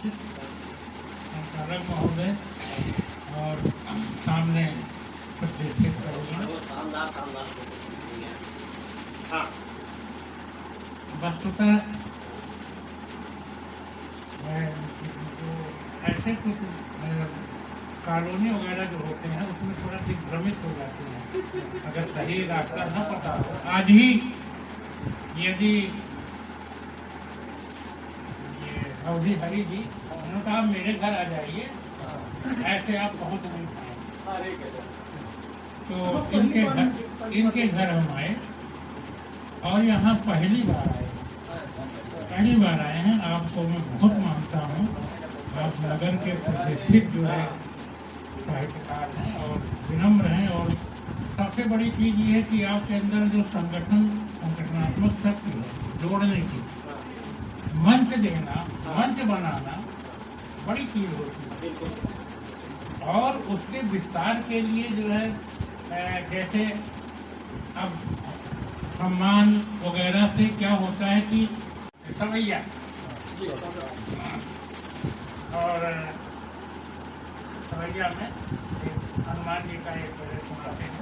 उपस्थित संचालक महोदय और सामने प्रतिष्ठित वस्तुतः ऐसे कुछ कॉलोनी वगैरह जो होते हैं उसमें थोड़ा दिग्भ्रमित हो जाते हैं अगर सही रास्ता न पता हो। आज ही यदि ये अवधि हरी जी उन्होंने कहा मेरे घर आ जाइए, ऐसे आप पहुंच नहीं पाए, तो इनके घर हम आए और यहाँ पहली बार आए हैं। आपको मैं बहुत मानता हूँ, आप नगर के प्रतिष्ठित जो है साहित्यकार हैं और विनम्र हैं, और सबसे बड़ी चीज ये है कि आपके अंदर जो संगठनात्मक शक्ति है, जोड़ने की, मंच देना, मंच बनाना बड़ी चीज होती है। और उसके विस्तार के लिए जो है जैसे अब सम्मान वगैरह से क्या होता है कि सवैया और सवैया में हनुमान जी का एक सुनाते हैं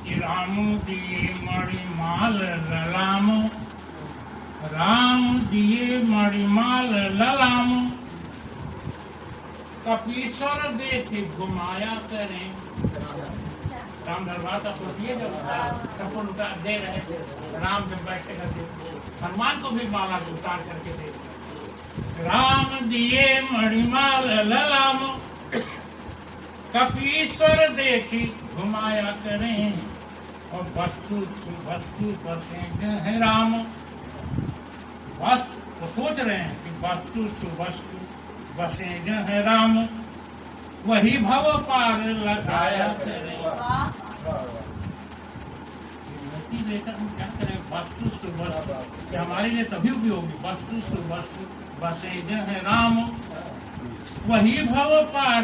कि रामू दिए मणिमाल ललामो, राम दिए मणिमाल ललामो, कपीश्वर देखे घुमाया करें। राम दरबार का सोचिए, जब सबको लुटा दे रहे थे, राम जब बैठे रहते हनुमान को भी माला उतार करके दे। राम दिए मणिमाल ललाम, कपीश्वर देखी घुमाया करें, और वस्तु बसे है राम। वस्तु वो सोच रहे हैं कि वस्तु सुवस्तु बसे है राम, वही भव पार लगाया करें। लेकर हम क्या करें, वस्तु सुवस्तु हमारे लिए तभी उपयोगी, वस्तु सुवस्तु बसे है राम, वही भव पार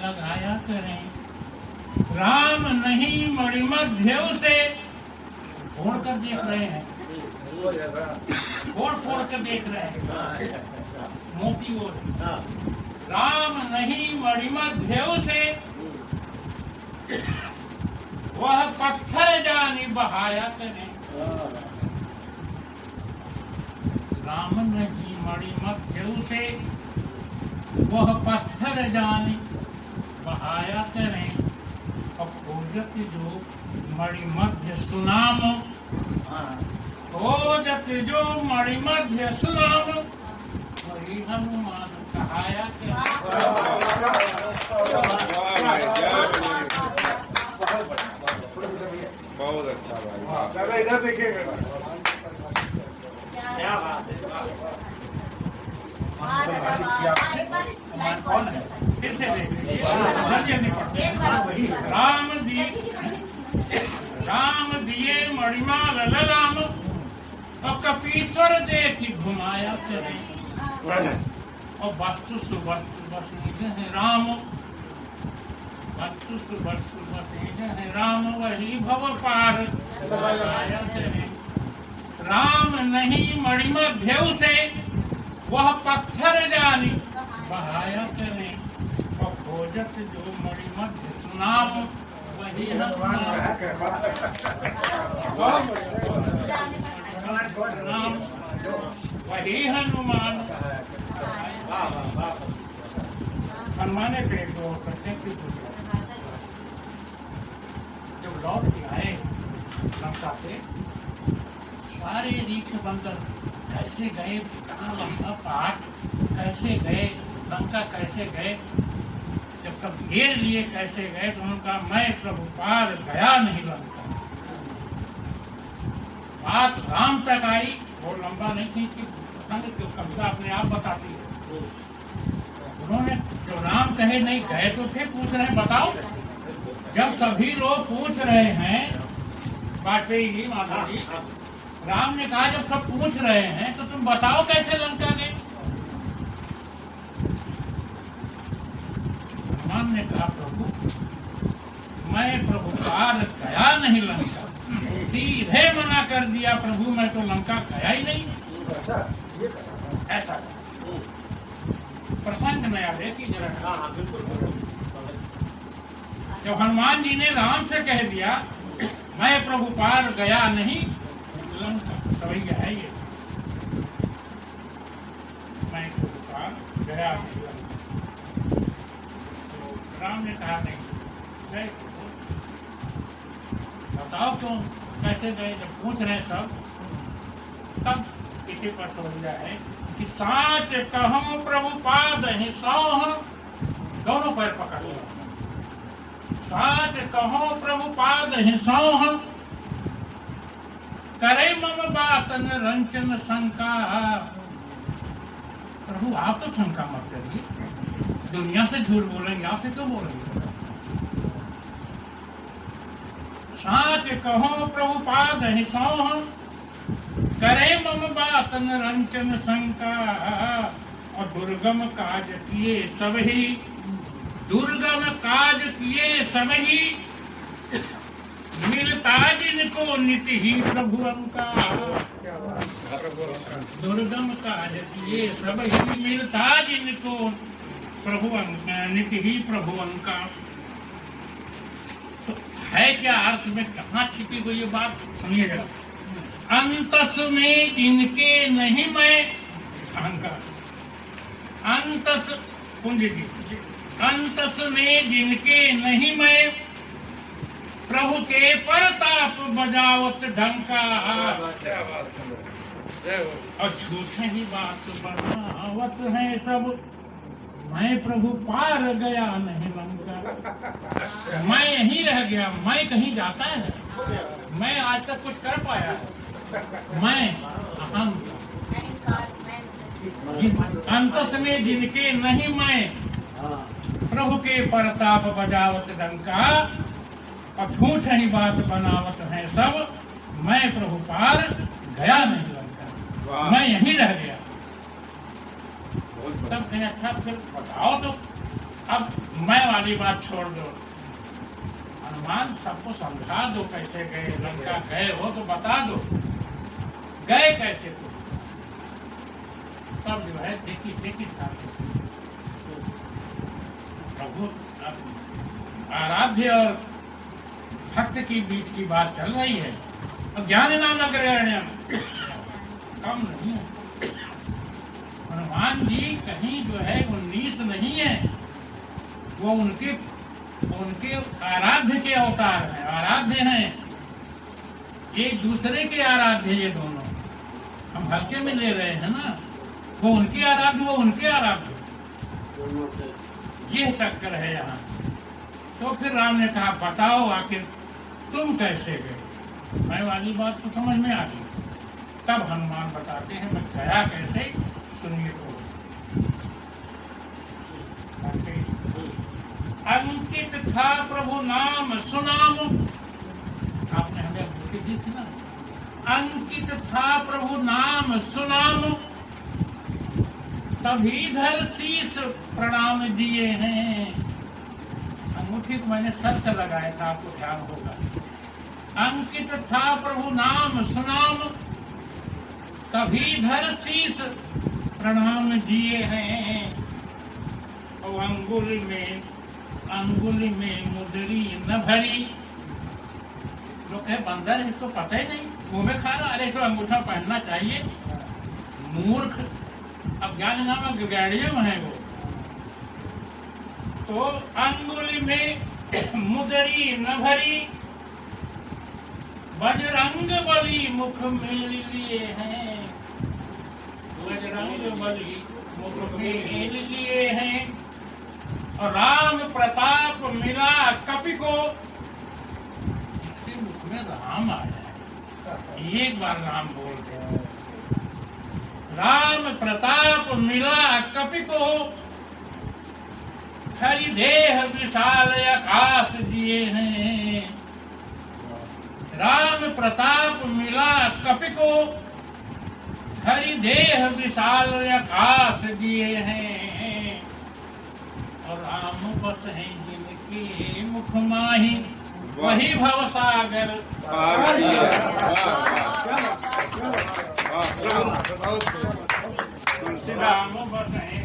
लगाया करें। राम नहीं मणिमध्य से फोड़ कर देख रहे हैं, फोड़ कर देख रहे हैं मोती और राम नहीं मणिमध्य से, वह पत्थर जानी बहाया करें। राम नहीं मणिमध्य से, वह पत्थर जानी बहाया करें, और खोजत जो मणिमध्य सुनाम, खोजत जो मणिमध्य सुनाम, वही हनुमान कहाया करें। बहुत अच्छा भाई, चलो इधर देखिएगा, क्या बात है। फिर से राम दिए मणिमाल ललाम, और कपीश्वर देखी घुमाया करें, और वस्तु सुवस्तु बसे है राम, वस्तु सुवस्तु बसे है राम, वही भव पार लगाया करें। राम नहीं मणिमध्य से, वह पत्थर जानी बहाया करें, और खोजत जो मणिमध्य सुनाम, वही हनुमान वही हनुमान। हनुमाने पे जो सत्य जब लौट के आए लंका से, सारे रीछ बंदर कैसे गए, कहाँ लंका पाठ कैसे गए, लंका कैसे गए, जब तक घेर लिए कैसे गए, तो उनका मैं प्रभु पार गया नहीं लंका। बात राम तक आई, वो लंबा नहीं थी कि प्रसंग जो कविता अपने आप बताती है। उन्होंने जो राम कहे नहीं गए तो थे, पूछ रहे हैं बताओ। जब सभी लोग पूछ रहे हैं, वाजपेयी जी, माधव जी, राम ने कहा जब सब पूछ रहे हैं तो तुम बताओ कैसे लंका गए। हनुमान ने कहा प्रभु मैं प्रभु पार गया नहीं लंका, सीधे मना कर दिया प्रभु, मैं तो लंका गया ही नहीं। अच्छा ये कहा। ऐसा प्रसंग नया देखिए जरा। हाँ हाँ बिल्कुल बिल्कुल। जब हनुमान जी ने राम से कह दिया मैं प्रभु पार गया नहीं लंका, सही है ये, मैं प्रभु पार गया नहीं लंका। तो राम ने कहा नहीं गए, बताओ क्यों कैसे गए। जब पूछ रहे सब तब किसी पर सोचा है कि साच कहो प्रभु पाद ही सौह, दोनों पैर पकड़ लिया। साच कहो प्रभु पाद ही सौह, करे मम बात निरंजन शंका। प्रभु आप तो शंका मत करिए, दुनिया से झूठ बोलेंगे, आपसे क्यों बोलेंगे। साच कहो प्रभु पाद ही सौह, करे मम बात निरंजन शंका। और दुर्गम काज किए सब ही, दुर्गम काज किए सब ही, मिलता जिनको निति ही प्रभु अंका। दुर्गम काज किए सब ही, मिलता जिनको प्रभु निति ही प्रभु अंका। तो है क्या अर्थ में, कहाँ छिपी हुई ये बात सुनिए जरा। अंतस में जिनके नहीं मैं अहंकार, अंतस कुंज जी, अंतस में जिनके नहीं मैं, प्रभु के परताप बजावत ढंका। और झूठे ही बात बनावत है सब, मैं प्रभु पार गया नहीं लंका। मैं यहीं रह गया, मैं कहीं जाता है, मैं आज तक कुछ कर पाया है। मैं अहम अंतस में जिनके नहीं मैं, प्रभु के परताप बजावत डंका। और झूठ ही बात बनावत है सब, मैं प्रभु पार गया नहीं लंका, मैं यहीं रह गया। तब कहें अच्छा फिर बताओ तो, अब मैं वाली बात छोड़ दो, हनुमान सबको समझा दो कैसे गए लंका। गए हो तो बता दो गए कैसे थे। तब जो है देखिए देखिए प्रभु आराध्य और भक्त की बीच की बात चल रही है। अब ज्ञान नाम अग्रहण्य कम नहीं है। हनुमान जी कहीं जो है 19 नहीं है, वो उनके आराध्य के अवतार हैं, आराध्य हैं, एक दूसरे के आराध्य। ये दोनों हम हल्के में ले रहे हैं ना, वो उनके आराध्य, वो उनके आराध्य, ये टक्कर है यहाँ। तो फिर राम ने कहा बताओ आखिर तुम कैसे गए। मैं वाली बात तो समझ में आ गई। तब हनुमान बताते हैं मैं गया कैसे, सुनिए तो। अंकित था प्रभु नाम सुनाम, आपने हमें अंकित दी थी ना। अंकित था प्रभु नाम सुनाम, तभी धर शीश प्रणाम दिए हैं। अंगूठी को मैंने सर से लगाया था, आपको ध्यान होगा। अंकित था प्रभु नाम सुनाम, तभी धर शीश प्रणाम दिए हैं। और अंगुली में मुदरी न भरी। लोग कहे बंदर है, इसको पता ही नहीं, मुंह में खा रहा। अरे तो अंगूठा पहनना चाहिए, मूर्ख। अब ज्ञान नामक गैड़ियम है वो। तो अंगुली में मुदरी न भरी, बजरंग बली मुख मेल लिए हैं। बजरंग बली मुख मेल लिए हैं। और राम प्रताप मिला कपि को, इसके मुख में राम आया है। एक बार राम बोलते हैं, राम प्रताप मिला कपि को, हरि देह विशाल आकाश दिए हैं। राम प्रताप मिला कपि को, हरि देह विशाल आकाश दिए हैं। और राम बस हैं जिनके मुख माही, वही भवसागर। राम बसहि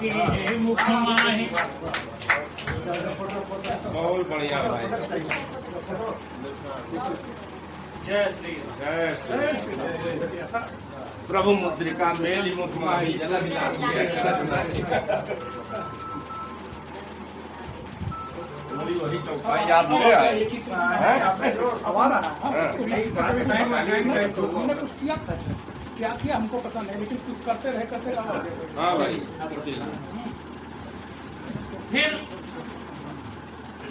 जिनकी मुख माहि। बहुत बढ़िया भाई। जय श्री राम। जय श्री राम। प्रभु मुद्रिका मेली मुख माही जलन वही चौपाई याद हो गया। हमारा हमने कुछ किया था, क्या किया हमको पता नहीं, लेकिन कुछ करते रहे। हाँ भाई। फिर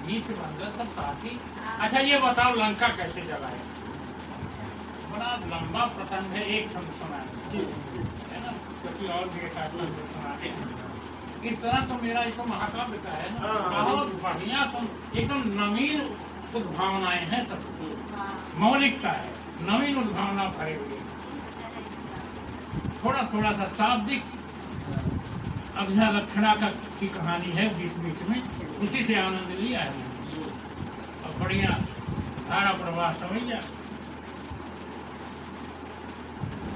बीच मंदिर सब साथी। अच्छा ये बताओ लंका कैसे जलाए? बड़ा लंबा प्रसंग है, एक शब्द सुनाए है ना, क्योंकि और भी एक आदमी सुनाते हैं। इस तरह तो मेरा एक महाकाव्य का है ना, बहुत बढ़िया एकदम नवीन उद्भावनाएं हैं, सब मौलिकता है, नवीन उद्भावना भरे हुए, थोड़ा सा शाब्दिक अभिलक्षणा की कहानी है बीच बीच में, उसी से आनंद लिया है और बढ़िया धारा प्रवाह समझ।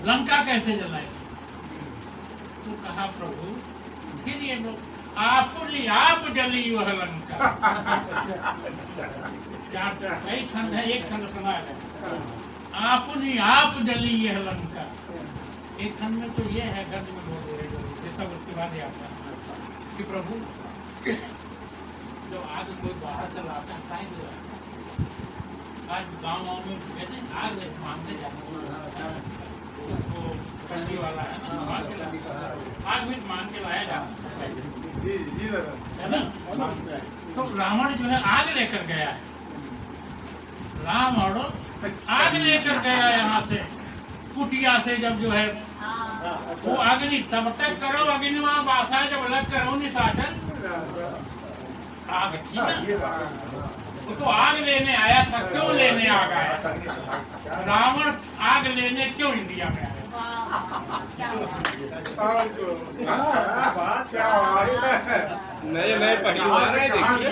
लंका कैसे जलाए? तो कहा प्रभु फिर ये लोग आप जली वह लंका। कई छंद है, एक छंद सुना है आप जली यह लंका। एक खंड में तो ये है गद्य में बोल रहे ये सब, उसके बाद ही आता है कि प्रभु जो आग कोई बाहर से लाता है टाइम लगाता है। आज गाँव में कहते हैं आग मानते जाते हैं, वो कंडी वाला है ना, मान के लाता आग भी मान के लाया जाता है ना। तो रावण जो है आग लेकर गया है, रावण आग लेकर गया यहाँ से कुटिया से, जब जो है वो अग्नि तब तक करो अग्नि वहाँ बासा, जब अलग करो निशाचर आग अच्छी ना। वो तो आग लेने आया था, क्यों लेने आ गया? रावण आग लेने क्यों इंडिया में आया? नए परिवार है, देखिए।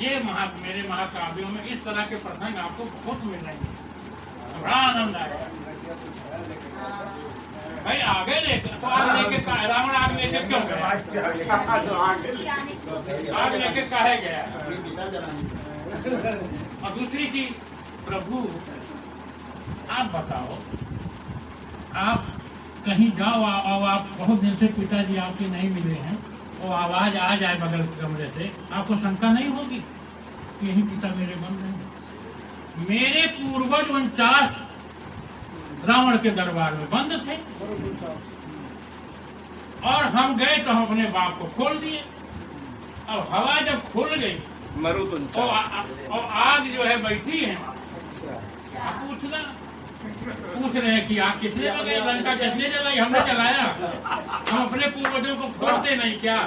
ये मेरे महाकाव्यों में इस तरह के प्रसंग आपको बहुत मिल रहे हैं, बड़ा आनंद आएगा। भाई आगे लेकर तो आग लेके रावण आग लेके क्यों गया? आग लेके काहे गया? और दूसरी चीज, प्रभु आप बताओ, आप कहीं जाओ और आप बहुत दिन से पिताजी आपके नहीं मिले हैं, और आवाज आ जाए बगल के कमरे से, आपको शंका नहीं होगी यही पिता मेरे मन में? मेरे पूर्वज 49 रावण के दरबार में बंद थे, और हम गए तो हम अपने बाप को खोल दिए। अब हवा जब खुल गई और आग जो है बैठी है, आप पूछ रहे हैं कि आग किसने लगाई, लंका किसने जलाई? हमने जलाया। हम अपने पूर्वजों को खोलते नहीं क्या?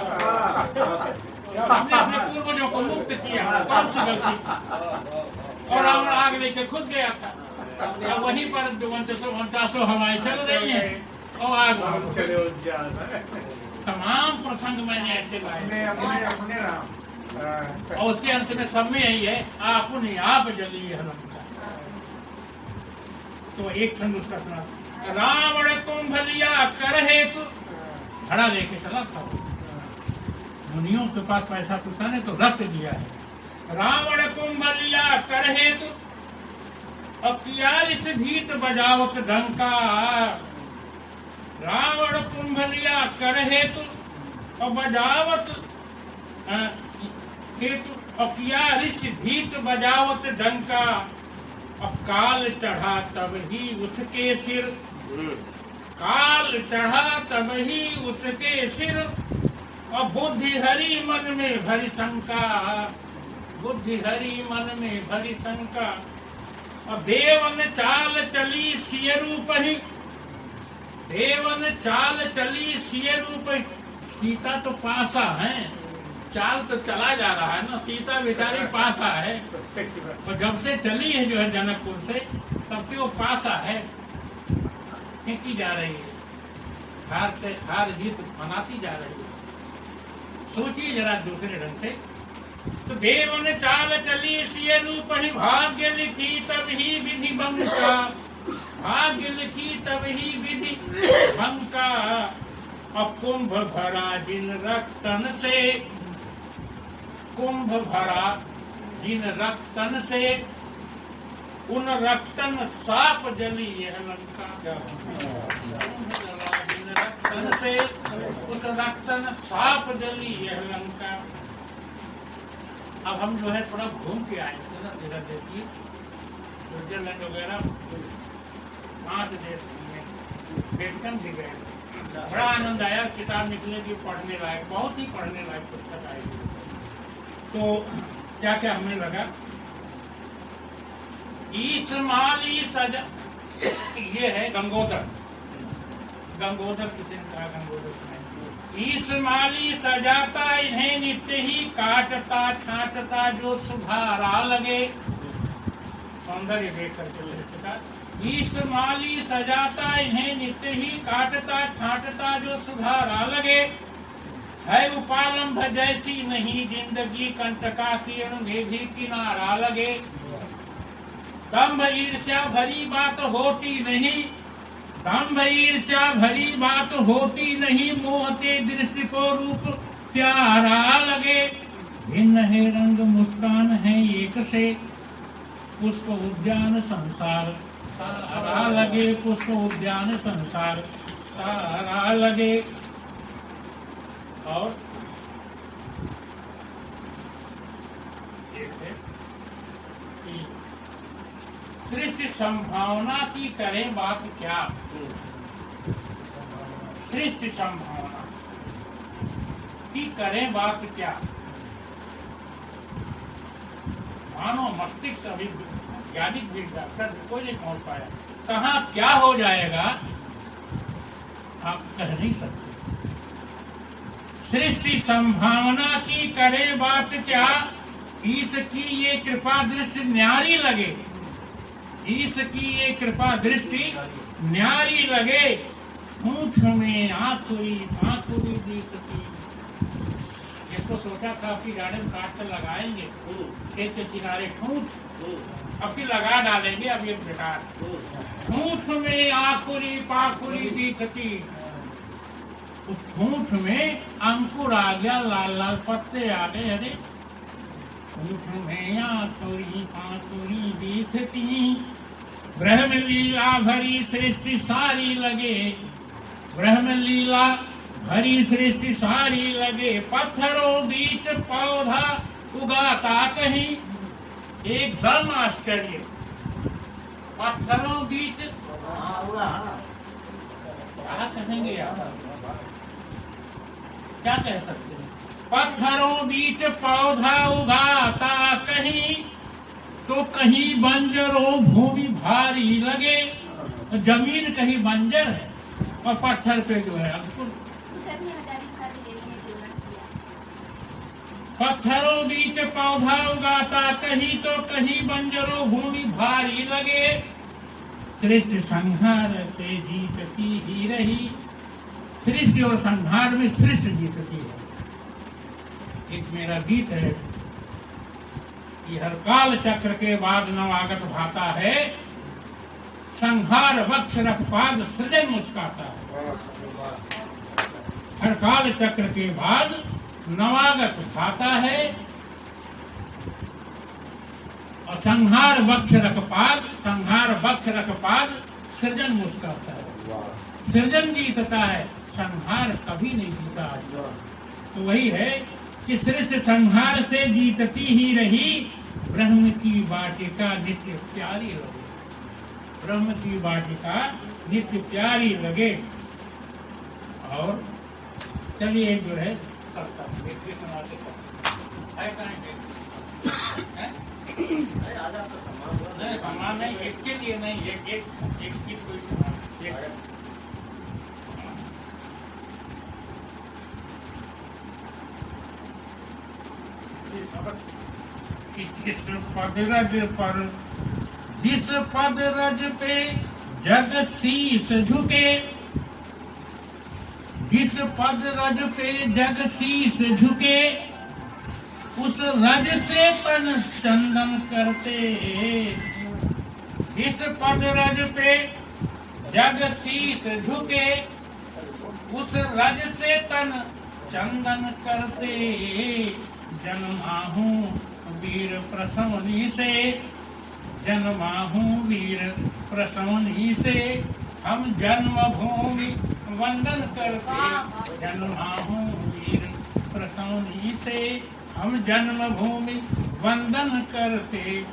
हमने अपने पूर्वजों को मुक्त किया, कौन सी गलती? और रावण आग लेके खुद गया था, वहीं पर 49 हवाएं चल रही हैं और आग तमाम प्रसंग मैंने ऐसे लाए, और उसके अंत में सब में यही है आप जली है लंका। तो एक खंड उसका सुना, रावण कुंभ लिया कर हेतु, घड़ा लेके चला था, मुनियों के पास पैसा पूछा ने तो रक्त दिया है। रावण कुंभ लिया कर हेतु, अब 43 भीत बजावत डंका। रावण कुंभ लिया कर हेतु और बजावत हेतु, और 43 भीत बजावत डंका। अब काल चढ़ा तब ही उसके सिर, काल चढ़ा तब ही उसके सिर, और बुद्धि हरी मन में भरी शंका, बुद्धि हरी मन में भरी शंका। और देवन चाल चली सिय रूप ही, देवन चाल चली सिय रूप ही। सीता तो पासा है, चाल तो चला जा रहा है ना, सीता बेचारी पासा है, और जब से चली है जो है जनकपुर से, तब से वो पासा है, फेंकी जा रही है, हार जीत मनाती जा रही है। सोचिए जरा दूसरे ढंग से, तो देवन चाल चली सिय रूप ही, भाग्य लिखी तब ही विधि बंका। भाग्य लिखी तब ही विधि भंग का, अब कुंभ भरा जिन रक्तन से, कुंभ भरा जिन रक्तन से, उन रक्तन साप जली यह लंका। जिन रक्तन से उस रक्तन साप जली यह लंका। अब हम जो है थोड़ा घूम के आए थे ना, इधर देखिए स्विट्जरलैंड वगैरह 5 देश में वेतन भी गए थे। बड़ा आनंद आया, किताब निकलेगी पढ़ने लायक, बहुत ही पढ़ने लायक पुस्तक आएगी। तो क्या क्या हमें लगा, ईसमाली सजा, ये है गंगोदर, गंगोदर किसी ने कहा गंगोदर, ईसमाली सजाता इन्हें नित्य ही, काटता छांटता जो सुधारा लगे। सौंदर्य देख करके लिखता, ईसमाली सजाता इन्हें नित्य ही, काटता छांटता जो सुधारा लगे। है उपालंभ जैसी नहीं जिंदगी, कंटका की में भी किनारा लगे। दंभ ईर्ष्या भरी बात होती नहीं, दंभ ईर्ष्या भरी बात होती नहीं, मोहते दृष्टि को रूप प्यारा लगे। भिन्न है रंग मुस्कान है एक से, पुष्प उद्यान संसार सारा लगे, पुष्प उद्यान संसार सारा लगे। और एक है कि सृष्टि संभावना की करें बात क्या, सृष्टि संभावना की करें बात क्या। मानो मस्तिष्क अभी वैज्ञानिक भी डॉक्टर कोई नहीं पहुंच पाया, कहाँ क्या हो जाएगा आप कह नहीं सकते। सृष्टि संभावना की करे बात क्या, ईश की ये कृपा दृष्टि न्यारी लगे, ईश की ये कृपा दृष्टि न्यारी लगे। पूंछ में आंखुरी आंखुरी दिखती, इसको सोचा था आपकी गार्डन काट कर लगाएंगे, खेत के किनारे पूंछ अब की लगा डालेंगे, अब ये बेकार। पूंछ में आंखुरी पाखुरी दिखती, उस पूंछ में अंकुर आ गया, लाल लाल पत्ते आ गए। अरे पूंछ में आंखुरी पाखुरी दिखती, ब्रह्म लीला भरी सृष्टि सारी लगे, ब्रह्म लीला भरी सृष्टि सारी लगे। पत्थरों बीच पौधा उगाता कहीं, एकदम आश्चर्य, पत्थरों बीच क्या कहेंगे आप, क्या कह सकते हैं। पत्थरों बीच पौधा उगाता कहीं, तो कहीं बंजरों भूमि भारी लगे। जमीन कहीं बंजर है और पत्थर पे जो है अंकुर। पत्थरों बीच पौधा उगाता कहीं, तो कहीं बंजरों भूमि भारी लगे। सृष्टि संहार से जीतती ही रही, सृष्टि और संहार में सृष्टि जीतती है। एक मेरा गीत है कि हर काल चक्र के बाद नवागत भाता है, संहार वक्ष रखपाद सृजन मुस्काता है। हर काल चक्र के बाद नवागत भाता है और संहार वक्ष रखपाद सृजन मुस्काता है। सृजन जीतता है, संहार कभी नहीं जीता। तो वही है कि सृष्टि संहार से जीतती ही रही, ब्रह्म की वाटिका नित्य प्यारी लगे, ब्रह्म की वाटिका नित्य प्यारी लगे। और चलिए जो है सामान नहीं, इसके लिए नहीं, एक कोई सामान जिस पद रज पे जग शीस झुके, जिस पद रज पे जग शीस झुके, उस रज से तन चंदन करते। जिस पद रज पे जग शीस झुके उस रज से तन चंदन करते, जन्माहूँ वीर प्रसवनी से, जन्माहूँ वीर प्रसवनी से, हम जन्मभूमि वंदन करते, जन्माहूँ वीर प्रसवनी से, हम जन्मभूमि वंदन करते।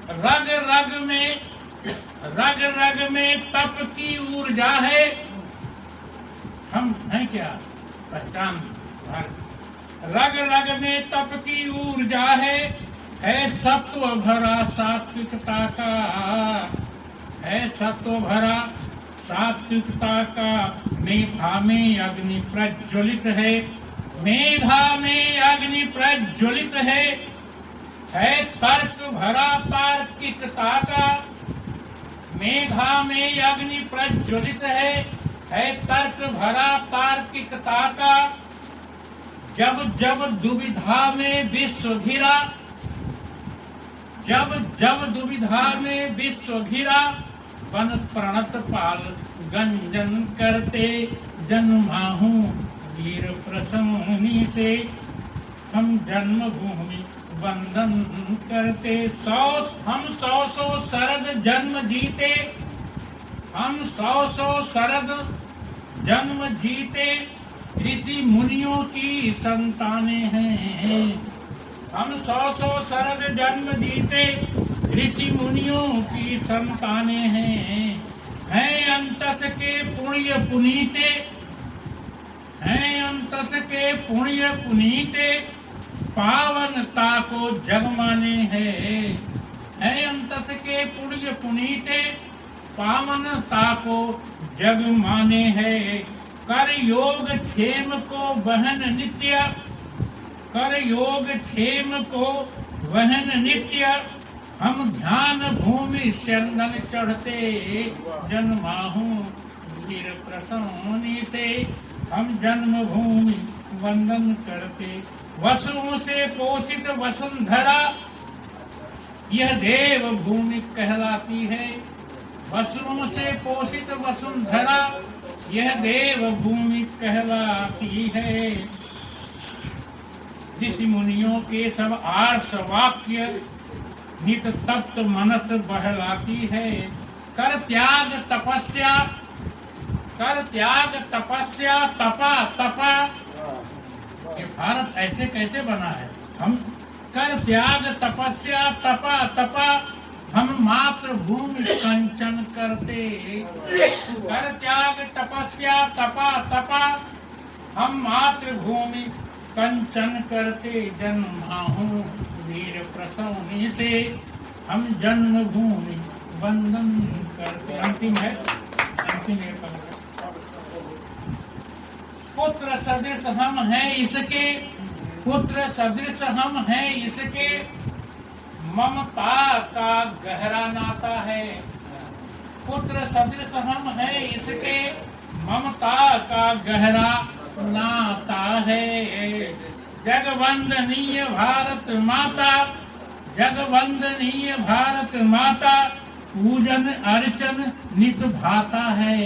रग रग में तप की ऊर्जा है, हम हैं क्या पहचान भारत। रग रग में तप की ऊर्जा है सत्व भरा सात्विकता का, है सत्व भरा सात्विकता का, मेधा में अग्नि प्रज्वलित है, मेधा में अग्नि प्रज्वलित है तर्क भरा तार्किकता का, मेधा में अग्नि प्रज्वलित है तर्क भरा तार्किकता का। जब जब दुविधा में विश्व घिरा, जब जब दुविधा में विश्व घिरा, बन प्रणत पाल गंजन करते, जन्माहूँ वीर प्रसवनी से, हम जन्मभूमि वंदन करते। हम सौ शरद जन्म जीते, हम सौ शरद जन्म जीते, ऋषि मुनियों की संतानें हैं। हम सौ शरद जन्म जीते, ऋषि मुनियों की संतानें हैं अंतस के पुण्य पुनीते, हैं अंतस के पुण्य पुनीते, पावनता को जग माने है अंतस के पुण्य पुनीते, पावनता को जग माने है। कर योग क्षेम को वहन नित्य, कर योग क्षेम को वहन नित्य, हम ध्यान भूमि चंदन चढ़ते, जन्माहूँ वीर प्रसवनी से, हम जन्मभूमि वंदन करते। वसुओं से पोषित वसुंधरा यह देव भूमि कहलाती है, वसुओं से पोषित वसुंधरा यह देव भूमि कहलाती है। ऋषि मुनियों के सब आर्ष वाक्य नित तप्त मनस बहलाती है। कर त्याग तपस्या, कर त्याग तपस्या, तपा तपा, ये भारत ऐसे कैसे बना है। हम कर त्याग तपस्या तपा तपा, हम मातृभूमि कंचन करते। कर त्याग तपस्या तपा तपा, हम मातृभूमि कंचन करते। जन्माहूँ वीर प्रसवनी से, हम जन्मभूमि वंदन करते। अंतिम है, अंतिम है। पुत्र सदृश हम हैं इसके, पुत्र सदृश हम हैं इसके, ममता का गहरा नाता है। पुत्र सदृश हम हैं इसके, ममता का गहरा नाता है। जगवंदनीय भारत माता, जगवंदनीय भारत माता, पूजन अर्चन नित भाता है।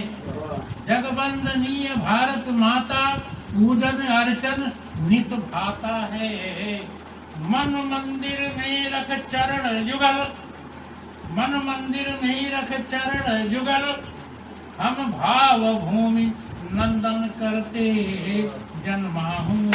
जगवंदनीय भारत माता, पूजन अर्चन नित भाता है। मन मंदिर में रख चरण जुगल, मन मंदिर में रख चरण जुगल, हम भाव भूमि नंदन करते। जन्माहूँ